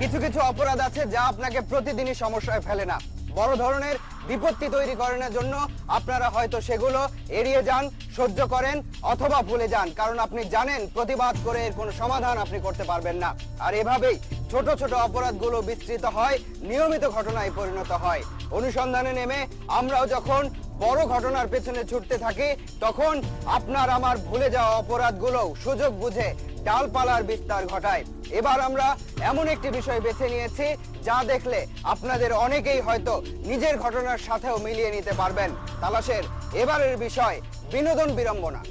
কিছু কিছু অপরাধ আছে যা আপনাকে প্রতিদিনই সমস্যায় ফেলে না, বড় ধরনের বিপত্তি তৈরি করার জন্য আপনারা হয়তো সেগুলো এড়িয়ে যান, সহ্য করেন অথবা ভুলে যান, কারণ আপনি জানেন প্রতিবাদ করে এর কোনো সমাধান আপনি করতে পারবেন না। আর এভাবেই ছোট ছোট অপরাধগুলো বিস্তৃত হয়, নিয়মিত ঘটনায় পরিণত হয়। অনুসন্ধানে নেমে আমরাও যখন বড় ঘটনার পেছনে ছুটতে থাকি, তখন আপনার আমার ভুলে যাওয়া অপরাধগুলো সুযোগ বুঝে ডালপালার বিস্তার ঘটায়। এবার আমরা এমন একটি বিষয় বেছে নিয়েছি যা দেখলে আপনাদের অনেকেই হয়তো নিজের ঘটনার সাথেও মিলিয়ে নিতে পারবেন। তালাশের এবারের বিষয় বিনোদন বিড়ম্বনা।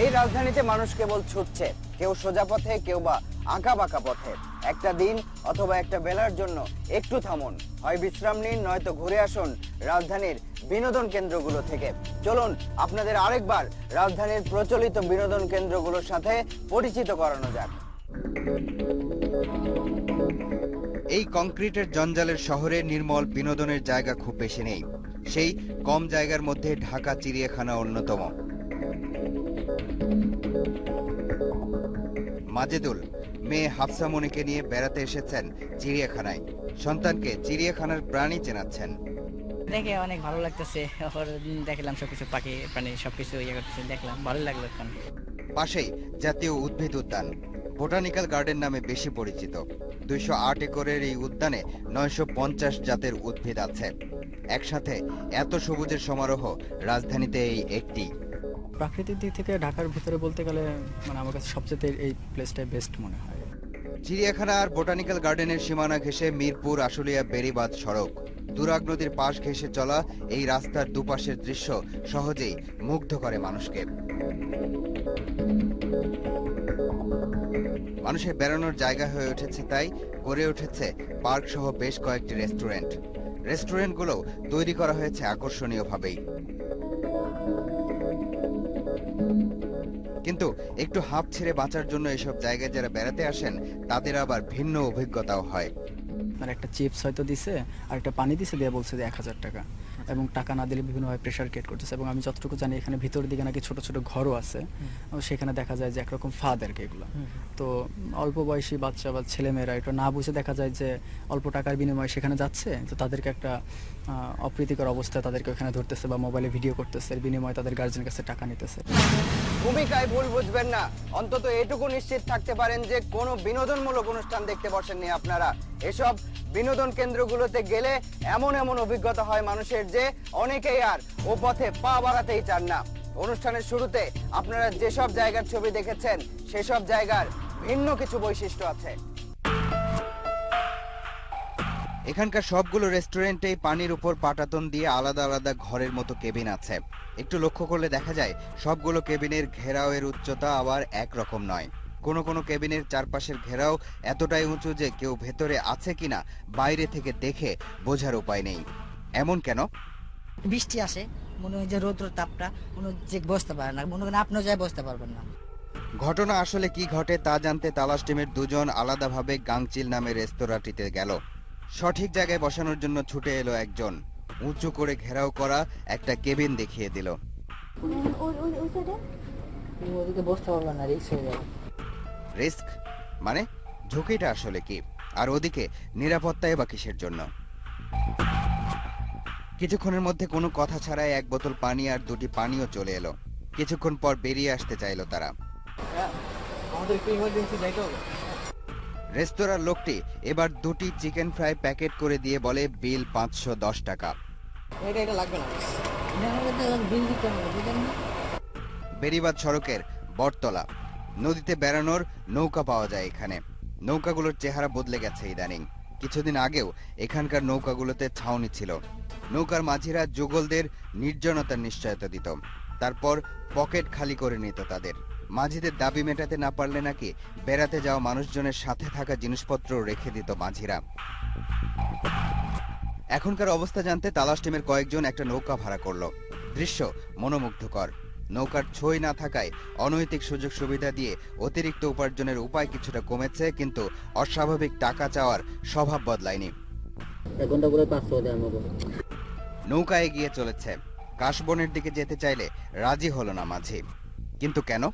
এই রাজধানীতে মানুষ কেবল ছুটছে, কেউ সোজা পথে, কেউ বা আঁকা বাঁকা পথে। একটা দিন অথবা একটা বেলার জন্য একটু থামুন, হয় বিশ্রাম নিন, নয়তো ঘুরে আসুন রাজধানীর বিনোদন কেন্দ্রগুলো থেকে। চলুন আপনাদের আরেকবার রাজধানীর প্রচলিত বিনোদন কেন্দ্রগুলোর সাথে পরিচিত করানো যাক। এই কংক্রিটের জঞ্জালের শহরে নির্মল বিনোদনের জায়গা খুব বেশি নেই। সেই কম জায়গার মধ্যে ঢাকা চিড়িয়াখানা অন্যতম। মাজেদুল মেয়ে হাফসা মনিকে নিয়ে বেড়াতে এসেছেন চিড়িয়াখানায়। সন্তানকে চিড়িয়াখানার প্রাণী চেনাচ্ছেন। দেখে অনেক ভালো লাগতেছে, দেখলাম সবকিছু পাখি প্রাণী সবকিছু ইয়ে করতেছে, দেখলাম ভালো লাগলো। এখন পাশেই জাতীয় উদ্ভিদ উদ্যান, বোটানিক্যাল গার্ডেন নামে বেশি পরিচিত। 208 একরের এই উদ্যানে 950 জাতের উদ্ভিদ আছে। একসাথে এত সবুজের সমারোহ রাজধানীতে এই একটি। প্রাকৃতিক দিক থেকে ঢাকার ভিতরে বলতে গেলে আমার কাছে সবচেয়ে এই প্লেসটাই বেস্ট মনে হয়। চিড়িয়াখানা আর বোটানিক্যাল গার্ডেনের সীমানা ঘেঁষে মিরপুর আশুলিয়া বেড়িবাঁধ সড়ক, তুরাগ নদীর পাশ ঘেঁষে চলা এই রাস্তার দুপাশের দৃশ্য সহজেই মুগ্ধ করে মানুষকে। মানুষের বেড়ানোর জায়গা হয়ে উঠেছে, তাই গড়ে উঠেছে পার্ক সহ বেশ কয়েকটি রেস্টুরেন্ট। রেস্টুরেন্টগুলো তৈরি করা হয়েছে আকর্ষণীয়ভাবেই। কিন্তু একটু হাঁপ ছেড়ে বাঁচার জন্য এসব জায়গায় যারা বেড়াতে আসেন তাদের আবার ভিন্ন অভিজ্ঞতাও হয়। একটা চিপস হয়তো দিছে আর একটা পানি দিছে, দিয়ে বলছে যে 1000 টাকা, এবং টাকা না দিলে বিভিন্নভাবে প্রেশার ক্রিয়েট করতেছে। এবং আমি যতটুকু জানি এখানে ভিতর দিকে নাকি ছোট ছোট ঘরও আছে, সেখানে দেখা যায় যে একরকম ফাঁদ আর কি এগুলো। তো অল্প বয়সী বাচ্চা বা ছেলেমেয়েরা এটা না বুঝে দেখা যায় যে অল্প টাকার বিনিময়ে সেখানে যাচ্ছে, তো তাদেরকে একটা অপ্রীতিকর অবস্থায় তাদেরকে ওখানে ধরতেছে বা মোবাইলে ভিডিও করতেছে, এর বিনিময়ে তাদের গার্জেনের কাছে টাকা নিতেছে। ভূমিকায় ভুল বুঝবেন না, অন্তত এটুকু নিশ্চিত থাকতে পারেন যে কোনো বিনোদনমূলক অনুষ্ঠান দেখতে বসেননি আপনারা। এসব বিনোদন কেন্দ্রগুলোতে গেলে এমন এমন অভিজ্ঞতা হয় মানুষের যে অনেকেই আর ও পথে পা বাড়াতেই চান না। অনুষ্ঠানের শুরুতে আপনারা যেসব জায়গার ছবি দেখেছেন সেসব জায়গার ভিন্ন কিছু বৈশিষ্ট্য আছে। এখানকার সবগুলো রেস্টুরেন্টেই পানির উপর পাটাতন দিয়ে আলাদা আলাদা ঘরের মতো কেবিন আছে। একটু লক্ষ্য করলে দেখা যায় সবগুলো কেবিনের ঘেরাওয়ের উচ্চতা আবার একরকম নয়। কোনো কোনো কেবিনের চারপাশের ঘেরাও এতটাই উঁচু যে কেউ ভেতরে আছে কিনা বাইরে থেকে দেখে বোঝার উপায় নেই। এমন কেন? বৃষ্টি আসে, মনে হয় যে রৌদ্র তাপটা মনে যে বসতে পারে না, মনে করেন আপনিও যায় বসতে পারবেন না। ঘটনা আসলে কি ঘটে তা জানতে তালাশ টিমের দুজন আলাদাভাবে গাংচিল নামের রেস্তোরাঁটিতে গেল। সঠিক জায়গায় বসানোর জন্য ছুটে এলো একজন, উঁচু করে ঘেরাও করা একটা কেবিন দেখিয়ে দিল। রিস্ক মানে ঝুঁকিটা আসলে কি, আর ওদিকে নিরাপত্তায় বা কিসের জন্য? কিছুক্ষণের মধ্যে কোনো কথা ছাড়াই এক বোতল পানি আর দুটি পানিও চলে এলো। কিছুক্ষণ পর বেরিয়ে আসতে চাইলো তারা। রেস্তোরাঁর লোকটি এবার দুটি চিকেন ফ্রাই প্যাকেট করে দিয়ে বলে বিল 510 টাকা। বেড়িবাঁধ সড়কের বটতলা, নদীতে বেড়ানোর নৌকা পাওয়া যায় এখানে। নৌকাগুলোর চেহারা বদলে গেছে ইদানিং। কিছুদিন আগেও এখানকার নৌকাগুলোতে ছাউনি ছিল। নৌকার মাঝিরা যুগলদের নির্জনতার নিশ্চয়তা দিত, তারপর পকেট খালি করে নিত তাদের। মাঝিদের দাবি মেটাতে না পারলে নাকি বেড়াতে যাওয়া মানুষজনের সাথে থাকা জিনিসপত্র রেখে দিত মাঝিরা। এখনকার অবস্থা জানতে তালাশ টিমের কয়েকজন একটা নৌকা ভাড়া করলো। দৃশ্য মনোমুগ্ধকর। নৌকার ছই না থাকায় অনৈতিক সুযোগ সুবিধা দিয়ে অতিরিক্ত উপার্জনের উপায় কিছুটা কমেছে, কিন্তু অস্বাভাবিক টাকা চাওয়ার স্বভাব বদলায়নি। নৌকা এগিয়ে চলেছে, কাশবনের দিকে যেতে চাইলে রাজি হলো না মাঝি। কিন্তু কেন?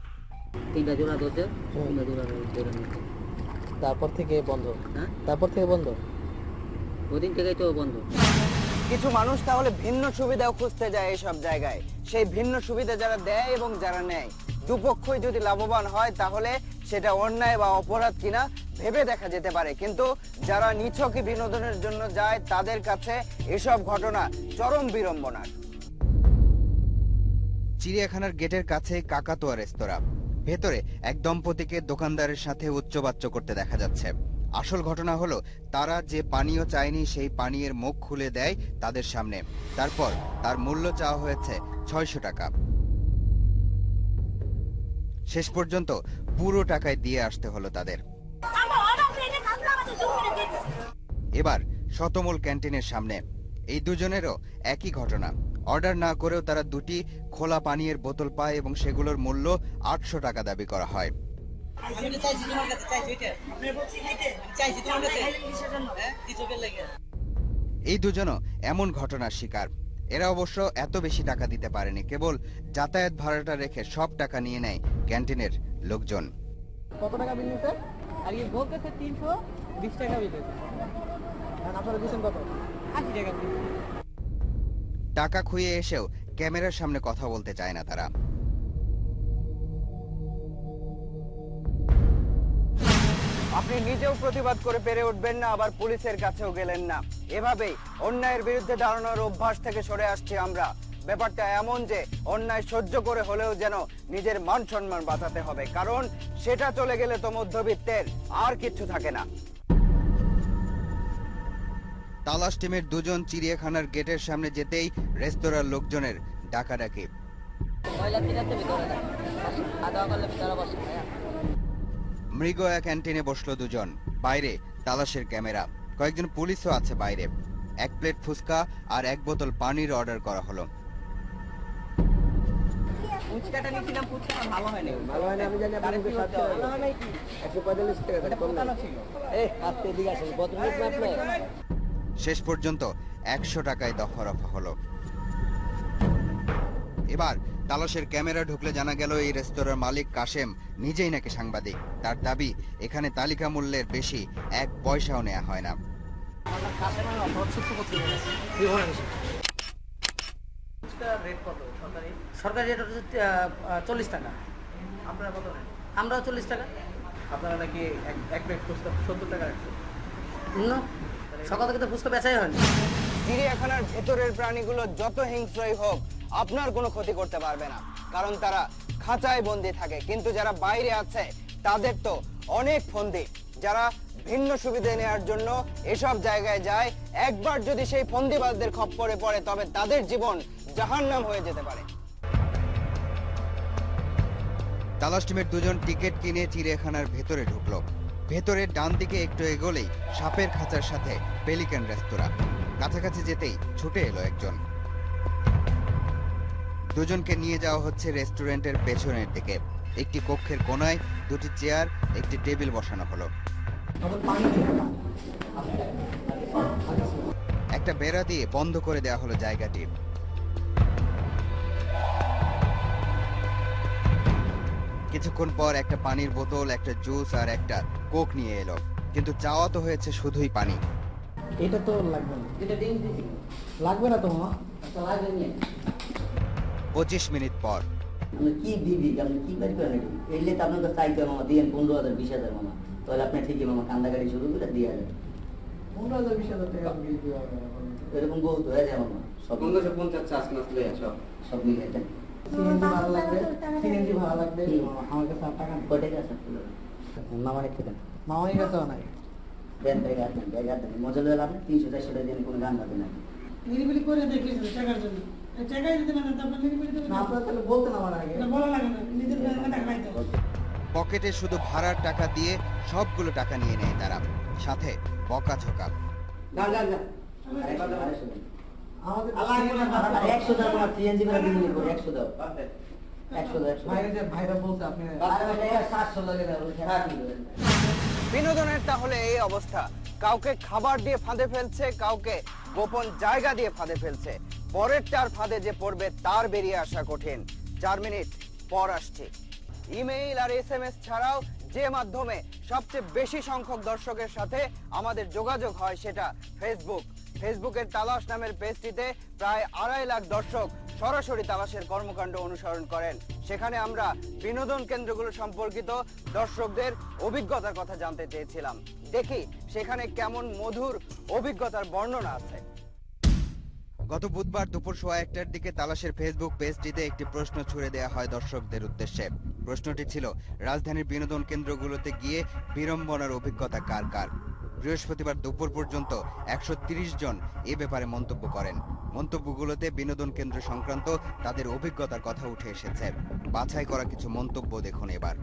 তারপর থেকে বন্ধ। তারপর থেকে বন্ধ, ওদিন থেকেই তো বন্ধ। কিছু মানুষ তাহলে ভিন্ন সুবিধাও খুঁজতে যায় এইসব জায়গায়। সেই ভিন্ন সুবিধা যারা দেয় এবং যারা নেয়, দুপক্ষই যদি লাভবান হয় তাহলে সেটা অন্যায় বা অপরাধ কিনা ভেবে দেখা যেতে পারে। কিন্তু যারা নিছকই বিনোদনের জন্য যায় তাদের কাছে এসব ঘটনা চরম বিড়ম্বনার। চিড়িয়াখানার গেটের কাছে কাকাতুয়া রেস্তোরাঁ। ভেতরে এক দম্পতিকে দোকানদারের সাথে উচ্চবাচ্য করতে দেখা যাচ্ছে। আসল ঘটনা হলো, তারা যে পানীয় চায়নি সেই পানীয়ের মুখ খুলে দেয় তাদের সামনে। তারপর তার মূল্য চাওয়া হয়েছে 600 টাকা। শেষ পর্যন্ত পুরো টাকায় দিয়ে আসতে হলো তাদের। এবার শতমূল ক্যান্টিনের সামনে এই দুজনেরও একই ঘটনা। অর্ডার না করেও তারা দুটি খোলা পানীয়ের বোতল পায় এবং সেগুলোর মূল্য 800 টাকা দাবি করা হয়। এই দুজনও এমন ঘটনার শিকার। এরা অবশ্য এত বেশি টাকা দিতে পারেনি, কেবল যাতায়াত ভাড়াটা রেখে সব টাকা নিয়ে নেয় ক্যান্টিনের লোকজন। কত টাকা বিল নিতে? আর এই বলতেছে 320 টাকা বিল নিতে। আর আপনারা দিবেন কত? 80 টাকা বিল। টাকা খুইয়ে এসেও ক্যামেরার সামনে কথা বলতে চায় না তারা। আপনি নিজেও প্রতিবাদ করে পেরে উঠবেন না, আবার পুলিশের কাছেও গেলেন না। এভাবেই অন্যায়ের বিরুদ্ধে দাঁড়ানোর অভ্যাস থেকে সরে আসছি আমরা। ব্যাপারটা এমন যে অন্যায় সহ্য করে হলেও যেন নিজের মান সম্মান বাঁচাতে হবে, কারণ সেটা চলে গেলে তো মধ্যবিত্তের আর কিছু থাকে না। তালাশ টিমের দুজন চিড়িয়াখানার গেটের সামনে যেতেই রেস্তোরাঁর লোকজনের ডাকাডাকি। মৃগয়া ক্যান্টিনে বসলো দুজন, বাইরে তালাশের ক্যামেরা। কয়েকজন পুলিশও আছে বাইরে। 1 প্লেট ফুচকা আর 1 বোতল পানির অর্ডার করা হলো। ফুচকাটা নিয়েছিলাম, ফুচকাটা ভালো হয়নি। ভালো হয় না, আমি জানি আপনি মুখে স্বাদ ছিল। ভালো হয় নাই কি? 145 টাকা এটা পোকানো ছিল। আজকে দিকে আসেন, বোতল নিতে আপনি। শেষ পর্যন্ত 100 টাকায় দফা-রফা হলো। এবার তালাশের ক্যামেরা ঢুকলে জানা গেল এই রেস্তোরাঁর মালিক কাশেম নিজেই নাকি সাংবাদিক। তার দাবি, এখানে তালিকা মূল্যের বেশি 1 পয়সাও নেওয়া হয় না। সরকারি রেট হচ্ছে 40 টাকা। আপনারা কত নেন? আমরাও 40 টাকা। আপনারা নাকি এক প্লেট ফুচকা 70 টাকা রাখছেন। না, সকাল থেকে তো ফুচকা বেচাই হয়নি। চিড়িয়াখানার ভেতরের প্রাণীগুলো যত হিংস্রই হোক আপনার কোনো ক্ষতি করতে পারবে না, কারণ তারা খাঁচায় বন্দি থাকে। কিন্তু যারা বাইরে আছে তাদের তো অনেক ফন্দি। যারা ভিন্ন সুবিধা নেওয়ার জন্য এসব জায়গায় যায়, একবার যদি সেই ফন্দিবাজদের খপ্পরে পড়ে তবে তাদের জীবন জাহান্নাম হয়ে যেতে পারে। তালাশ টিমের দুজন টিকিট কিনে চিড়িয়াখানার ভেতরে ঢুকলো। ভেতরে ডান দিকে একটু এগোলেই সাপের খাঁচার সাথে পেলিকান রেস্তোরাঁ। কাছাকাছি যেতেই ছুটে এলো একজন। দুজনকে নিয়ে যাওয়া হচ্ছে রেস্টুরেন্টের পেছনের দিকে। একটি কক্ষের কোনায় 2টি চেয়ার, একটি টেবিল বসানো হলো। একটা বেড়া দিয়ে বন্ধ করে দেওয়া হলো জায়গাটি। কিছুক্ষণ পর একটা পানির বোতল, একটা জুস আর একটা কোক নিয়ে এলো, কিন্তু চাওয়া তো হয়েছে শুধুই পানি। এটা তো লাগবে না। লাগবে না তো মামা। 25 মিনিট পর কি দিবি আপনি কি পারি করেন এলে তো আপনার কাছে চাইতে মামা দিয়েন 15,000 20,000 মামা, তাহলে আপনি ঠিকই মামা কান্দাকাটি শুরু করে দিয়ে যাবেন। 15,000 20,000 টাকা বিল দিও। এরকম বহুত হয়ে যায় মামা। সব 1550 চার্জ না সব সব মিলে দেন। সিএনজি ভাড়া লাগবে, সিএনজি ভাড়া লাগবে। আমার কাছে 8 টাকা নেই। কয় টাকা আছে মামা রেখে দেন। মামার কাছেও নাই। দেন ব্যাগ দেন মজা হলে আপনি 300-400 টাকা দিয়ে কোনো গান গাবেন না। নিরিবিলি করে দেখি টাকার জন্য টাকাই দিতে পারেন তো আপনার নিরিবিলি দেবেন না, আপনারা তাহলে বলতেন আমার আগে। না বলা লাগে না, নিজের ব্যাংকে টাকা নাই তো। পকেটে শুধু ভাড়ার টাকা দিয়ে সবগুলো টাকা নিয়ে নেয় তারা, সাথে বকাঝকা। গান গান গান আমাদের আর 100 দাও তোমার সিএনজি করে বিল করে 100 দাও। 100 ভাইরা যে ভাইরা বলতে আপনি 700 লাগে না, ওইখানে কি করেন? বিনোদনের তাহলে এই অবস্থা, কাউকে খাবার দিয়ে ফাঁদে ফেলছে, কাউকে গোপন জায়গা দিয়ে ফাঁদে ফেলছে। পরেরটার ফাঁদে যে পড়বে তার বেরিয়ে আসা কঠিন। 4 মিনিট পর আসছে। ইমেইল আর SMS ছাড়াও যে মাধ্যমে সবচেয়ে বেশি সংখ্যক দর্শকের সাথে আমাদের যোগাযোগ হয় সেটা ফেসবুক। ফেসবুকের তালাশ নামের পেজটিতে প্রায় 2.5 লাখ দর্শক সরাসরি তালাশের কর্মকাণ্ড অনুসরণ করেন। সেখানে আমরা বিনোদন কেন্দ্রগুলো সম্পর্কিত দর্শকদের অভিজ্ঞতার কথা জানতে চেয়েছিলাম। দেখি সেখানে কেমন মধুর অভিজ্ঞতার বর্ণনা আছে। গত বুধবার দুপুর 1:15টার দিকে তালাশের ফেসবুক পেজটিতে একটি প্রশ্ন ছুড়ে দেওয়া হয় দর্শকদের উদ্দেশ্যে। প্রশ্নটি ছিল, রাজধানীর বিনোদন কেন্দ্রগুলোতে গিয়ে বিড়ম্বনার অভিজ্ঞতা কার কার। বৃহস্পতিবার দুপুর পর্যন্ত 130 জন এ ব্যাপারে মন্তব্য করেন। মন্তব্যগুলোতে বিনোদন কেন্দ্র সংক্রান্ত তাদের অভিজ্ঞতার কথা উঠে এসেছে। বাছাই করা কিছু মন্তব্য দেখুন এবার।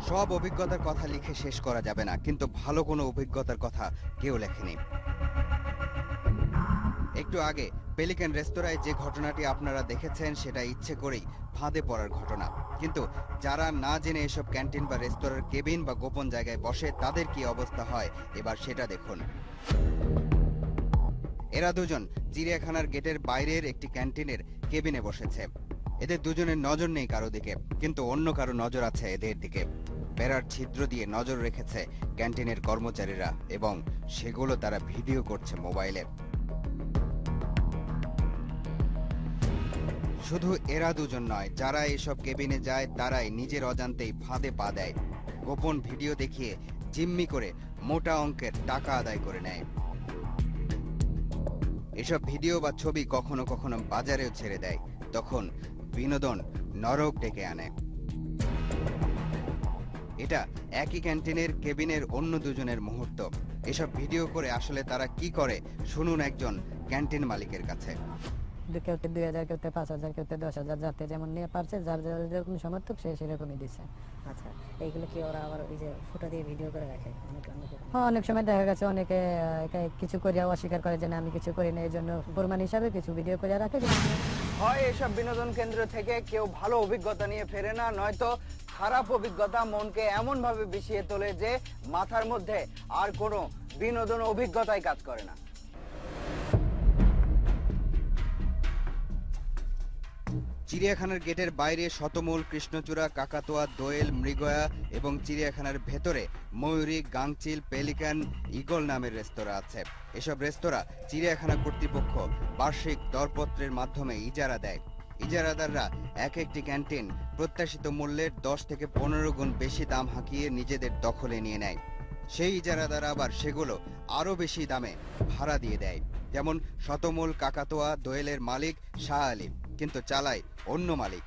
সব অভিজ্ঞতার কথা লিখে শেষ করা যাবে না, কিন্তু ভালো কোনো অভিজ্ঞতার কথা কেউ লেখেনি। একটু আগে পেলিকান রেস্তোরাঁয় যে ঘটনাটি আপনারা দেখেছেন সেটা ইচ্ছে করেই ফাঁদে পড়ার ঘটনা। কিন্তু যারা না জেনে এসব ক্যান্টিন বা রেস্তোরাঁর কেবিন বা গোপন জায়গায় বসে তাদের কি অবস্থা হয় এবার সেটা দেখুন। এরা দুজন চিড়িয়াখানার গেটের বাইরের একটি ক্যান্টিনের কেবিনে বসেছে। এদের দুজনের নজর নেই কারো দিকে, কিন্তু অন্য কারো নজর আছে এদের দিকে। বেড়ার ছিদ্র দিয়ে নজর রেখেছে ক্যান্টিনের কর্মচারীরা এবং সেগুলো তারা ভিডিও করছে মোবাইলে। শুধু এরা দুজন নয়, যারা এসব কেবিনে যায় তারাই নিজের অজান্তেই ফাঁদে পা দেয়। গোপন ভিডিও দেখিয়ে জিম্মি করে মোটা অঙ্কের টাকা আদায় করে নেয়। এসব ভিডিও বা ছবি কখনো কখনো বাজারেও ছেড়ে দেয়। তখন বিনোদন নরক ডেকে আনে। এটা একই ক্যান্টিনের কেবিনের অন্য দুজনের মুহূর্ত। এসব ভিডিও করে আসলে তারা কি করে শুনুন একজন ক্যান্টিন মালিকের কাছে। কেউ 2000, কেউ 5000, কেউ 10,000, যাতে যেমন নিয়ে পারছে, যার যার যেরকম সমর্থক সে সেরকমই দিচ্ছে। আচ্ছা, এইগুলো কি ওরা আবার ওই যে ফটো দিয়ে ভিডিও করে রাখে? হ্যাঁ, অনেক সময় দেখা গেছে অনেকে কিছু করিয়া অস্বীকার করে যে না আমি কিছু করি না, এই জন্য প্রমাণ হিসাবে কিছু ভিডিও করে রাখে। হয় এসব বিনোদন কেন্দ্র থেকে কেউ ভালো অভিজ্ঞতা নিয়ে ফেরে না, নয়তো খারাপ অভিজ্ঞতা মনকে এমন ভাবে বিষিয়ে তোলে যে মাথার মধ্যে আর কোনো বিনোদন অভিজ্ঞতাই কাজ করে না। চিড়িয়াখানার গেটের বাইরে শতমূল, কৃষ্ণচূড়া, কাকাতুয়া, দোয়েল, মৃগয়া এবং চিড়িয়াখানার ভেতরে ময়ূরী, গাংচিল, পেলিকান, ঈগল নামের রেস্তোরাঁ আছে। এসব রেস্তোরাঁ চিড়িয়াখানা কর্তৃপক্ষ বার্ষিক দরপত্রের মাধ্যমে ইজারা দেয়। ইজারাদাররা এক একটি ক্যান্টিন প্রত্যাশিত মূল্যের 10 থেকে 15 গুণ বেশি দাম হাঁকিয়ে নিজেদের দখলে নিয়ে নেয়। সেই ইজারাদার আবার সেগুলো আরো বেশি দামে ভাড়া দিয়ে দেয়। যেমন শতমূল, কাকাতুয়া, দোয়েলের মালিক শাহ আলী, কিন্তু চালায় অন্য মালিক।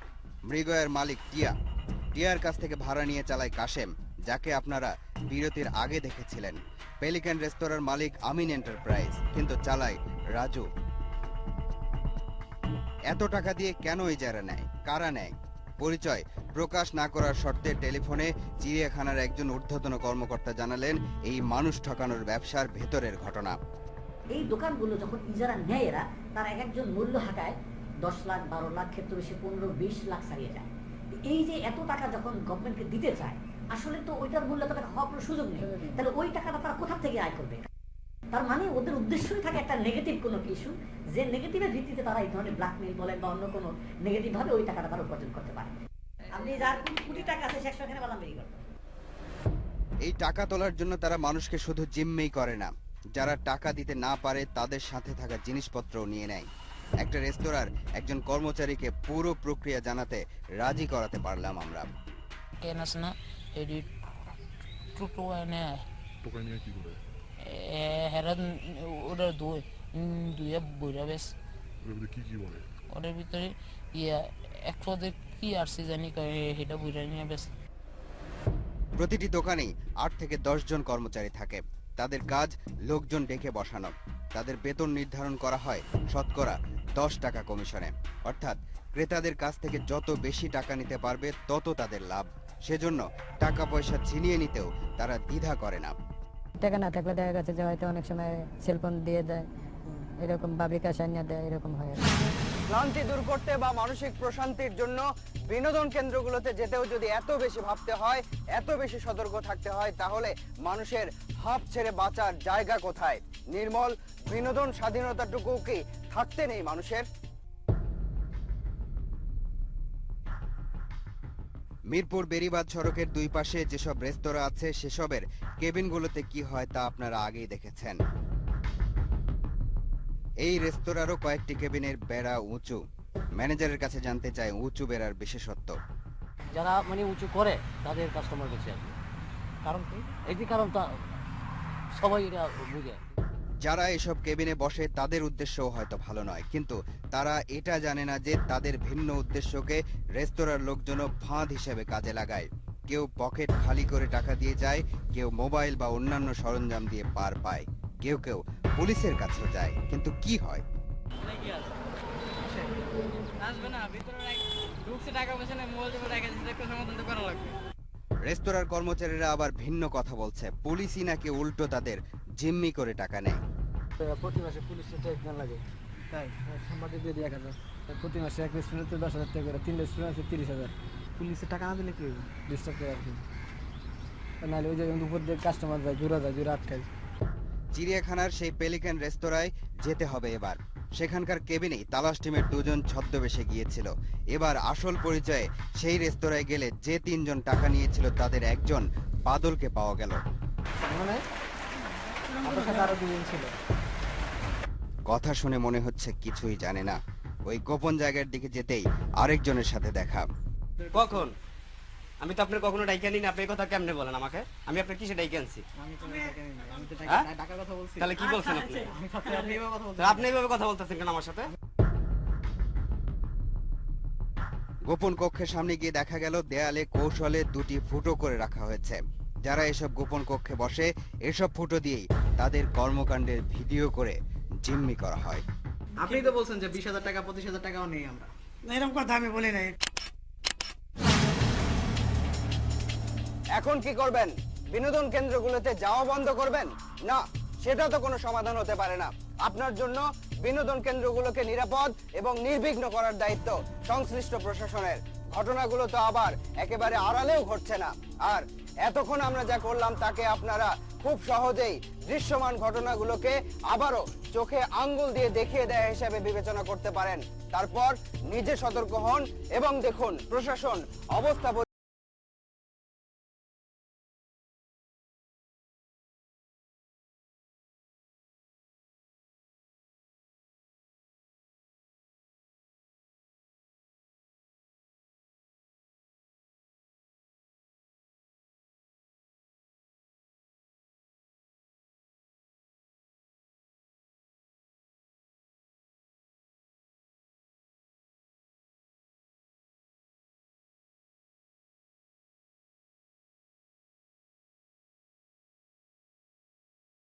মৃগয়ার মালিক টিয়ার কাছ থেকে ভাড়া নিয়ে চালায় কাশেম, যাকে আপনারা বিরতির আগে দেখেছিলেন। পেলিকান রেস্তোরাঁর মালিক আমিন এন্টারপ্রাইজ, কিন্তু চালায় রাজু। এত টাকা দিয়ে কেন ইজারা নেয়, কারা নেয়? পরিচয় প্রকাশ না করার শর্তে টেলিফোনে চিড়িয়াখানার একজন ঊর্ধ্বতন কর্মকর্তা জানালেন এই মানুষ ঠকানোর ব্যবসার ভেতরের ঘটনা। এই দোকানগুলো যখন ইজারা নেয় এরা, তারা এক একজন মূল্য হাঁকায় 10 লাখ, 12 লাখ, ক্ষেত্রে বেশি 15-20 লাখ ছাড়িয়ে যায়। এই যে এত টাকা যখন গভর্নমেন্টকে দিতে চায়, আসলে তো ওইটার মূল্য তো হওয়ার কোনো সুযোগ নেই। তাহলে ওই টাকাটা তারা কোথা থেকে আয় করবে? তার মানে ওদের উদ্দেশ্যই থাকে একটা নেগেটিভ কোনো কিছু, যে নেগেটিভের ভিত্তিতে তারা এই ধরনের ব্ল্যাকমেইল বলেন বা অন্য কোনো নেগেটিভ ভাবে ওই টাকাটা তারা উপার্জন করতে পারে। আপনি যার কোটি টাকা আছে সে সেখানে বাদাম বিক্রি করবে। এই টাকা তোলার জন্য তারা মানুষকে শুধু জিম্মেই করে না, যারা টাকা দিতে না পারে তাদের সাথে থাকা জিনিসপত্রও নিয়ে নেয়। একটা রেস্তোরাঁর একজন কর্মচারীকে পুরো প্রক্রিয়া জানাতে রাজি করাতে পারলাম আমরা। ওটার ভিতরে প্রতিটি দোকানেই 8 থেকে 10 জন কর্মচারী থাকে। তাদের কাজ লোকজন ডেকে বসানো। তাদের বেতন নির্ধারণ করা হয় শতকরা 10 টাকা কমিশনে। অর্থাৎ ক্রেতাদের কাছ থেকে যত বেশি টাকা নিতে পারবে তত তাদের লাভ। সেজন্য টাকা পয়সা ছিনিয়ে নিতেও তারা দ্বিধা করে না। টাকা না থাকলে দেখা গেছে যে হয়তো অনেক সময় সেলফোন দিয়ে দেয়, এরকম বা বিকাশ আনিয়ে দেয়, এরকম হয়। ক্লান্তি দূর করতে বা মানসিক প্রশান্তির জন্য বিনোদন কেন্দ্রগুলোতে যেতেও যদি এত বেশি ভাবতে হয়, এত বেশি সতর্ক থাকতে হয়, তাহলে মানুষের হাঁপ ছেড়ে বাঁচার জায়গা কোথায়? নির্মল বিনোদন স্বাধীনতাটুকু কি থাকতে নেই মানুষের? মিরপুর বেরিবাঁধ সড়কের দুই পাশে যেসব রেস্তোরাঁ আছে সেসবের কেবিনগুলোতে কি হয় তা আপনারা আগেই দেখেছেন। এই রেস্তোরাঁরও কয়েকটি কেবিনের বেড়া উঁচু। ম্যানেজারের কাছে জানতে চাই উঁচু বেড়ার বিশেষত্ব। যারা মানে উঁচু করে তাদের কাস্টমার বেশি আর কি। কারণ কি? এটি কারণ তা সবাই এটা বুঝে। যারা এসব কেবিনে বসে তাদের উদ্দেশ্যও হয়তো ভালো নয়, কিন্তু তারা এটা জানে না যে তাদের ভিন্ন উদ্দেশ্যকে রেস্তোরাঁর লোকজন ফাঁদ হিসেবে কাজে লাগায়। কেউ পকেট খালি করে টাকা দিয়ে যায়, কেউ মোবাইল বা অন্যান্য সরঞ্জাম দিয়ে পার পায়, কেউ কেউ পুলিশের কাছেও যায়। কিন্তু কি হয়? রেস্তোরাঁর কর্মচারীরা আবার ভিন্ন কথা বলছে। পুলিশই নাকি উল্টো তাদের জিম্মি করে টাকা নেয়। প্রতি মাসে পুলিশের ট্যাক্স না লাগে, তাই সাংবাদিক দিয়ে 1000, প্রতি মাসে এক রেস্টুরেন্টে 10,000 টাকা করে, 3 রেস্টুরেন্টে 30,000। পুলিশের টাকা না দিলে কি ডিস্টার্ব করে আর কি, নাহলে ওই যে উপর দিয়ে কাস্টমার যায়, জোড়া আটকায়। চিড়িয়াখানার সেই পেলিকান রেস্তোরাঁয় যেতে হবে এবার। সেখানকার কেবিনেই তালাশ টিমের 2 জন ছদ্মবেশে গিয়েছিল। এবার আসল পরিচয়ে সেই রেস্তোরাঁয় গেলে যে 3 জন টাকা নিয়েছিল তাদের একজন বাদলকে পাওয়া গেল। মানে আমার সাথে আরো 2 জন ছিল। কথা শুনে মনে হচ্ছে কিছুই জানে না। ওই গোপন জায়গার দিকে যেতেই আরেকজনের সাথে দেখা। কখন? আমি তো আপনার কখনো ডাইকে আনি না, আপনি এই কথা কেমনে বলেন আমাকে? আমি আপনার কিসে ডাইকে আনছি? টাকার কথা বলছি। তাহলে কি বলছেন আপনি? আপনি এইভাবে কথা বলতেছেন কেন আমার সাথে? গোপন কক্ষের সামনে গিয়ে দেখা গেল দেয়ালে কৌশলে 2টি ফুটো করে রাখা হয়েছে। যারা এসব গোপন কক্ষে বসে এসব ফুটো দিয়েই তাদের কর্মকাণ্ডের ভিডিও করে জিম্মি করা হয়। আপনি তো বলছেন যে 20,000 টাকা 25,000 টাকাও নেই আমরা। এরকম কথা আমি বলি নাই। এখন কি করবেন? বিনোদন কেন্দ্রগুলোতে যাওয়া বন্ধ করবেন? না, সেটা তো কোনো সমাধান হতে পারে না। আপনার জন্য বিনোদন কেন্দ্রগুলোকে নিরাপদ এবং নির্বিঘ্ন করার দায়িত্ব সংশ্লিষ্ট প্রশাসনের। ঘটনাগুলো তো আবার একেবারে আড়ালেও ঘটছে না। আর এতক্ষণ আমরা যা করলাম তাকে আপনারা খুব সহজেই দৃশ্যমান ঘটনাগুলোকে আবারও চোখে আঙ্গুল দিয়ে দেখিয়ে দেয়া হিসেবে বিবেচনা করতে পারেন। তারপর নিজে সতর্ক হন এবং দেখুন প্রশাসন অবস্থা